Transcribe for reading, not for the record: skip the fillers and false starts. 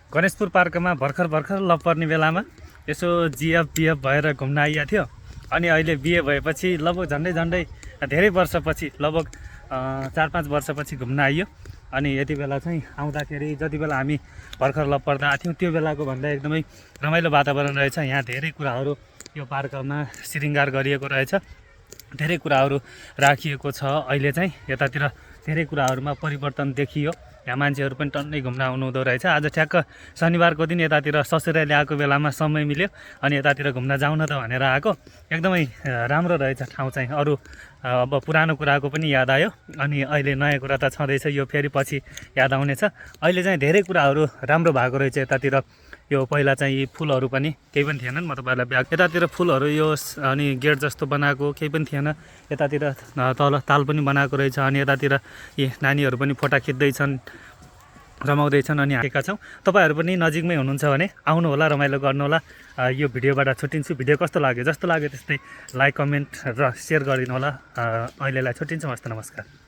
गणेशपुर पार्कमा भर्खर लप पर्ने बेलामा यसो जिएफ बिएफ भएर घुम्न आइएको थियो। अनि अहिले बिए भएपछि लगभग झन्डै धेरै वर्षपछि लगभग 4-5 वर्षपछि घुम्न आइयो। अनि यति बेला चाहिँ आउँदाखेरि जति बेला हामी भर्खर लप पर्दा आएको थियौँ त्यो बेलाको भन्दा एकदमै रमाइलो वातावरण रहेछ। यहाँ धेरै कुराहरू यो पार्कमा श्रृङ्गार गरिएको रहेछ, धेरै कुराहरू राखिएको छ। अहिले चाहिँ यतातिर धेरै कुराहरूमा परिवर्तन देखियो। यहाँ मान्छेहरू पनि टन्नै घुम्न आउनुहुँदो रहेछ। आज ठ्याक्क शनिबारको दिन यतातिर ससुराली आएको बेलामा समय मिल्यो अनि यतातिर घुम्न जाउन त भनेर आएको। एकदमै राम्रो रहेछ ठाउँ चाहिँ। अरू अब पुरानो कुराको पनि याद आयो अनि अहिले नयाँ कुरा त छँदैछ, यो फेरि पछि याद आउनेछ। अहिले चाहिँ धेरै कुराहरू राम्रो भएको रहेछ यतातिर। यो पहिला चाहिँ फुलहरू पनि केही पनि थिएनन्, म तपाईँहरूलाई ब्याग यतातिर फुलहरू यो अनि गेट जस्तो बनाएको केही पनि थिएन। यतातिर तल ताल पनि बनाएको रहेछ अनि यतातिर यी नानीहरू पनि फोटा खिच्दैछन्, रमाउँदैछन् अनि आएका छौँ। तपाईँहरू पनि नजिकमै हुनुहुन्छ भने आउनु होला, रमाइलो गर्नु होला। यो भिडियोबाट छुट्टिन्छु। भिडियो कस्तो लाग्यो, जस्तो लाग्यो त्यस्तै लाइक कमेन्ट र सेयर गरिदिनु होला। अहिलेलाई छुट्टिन्छौँ। हस्त नमस्कार।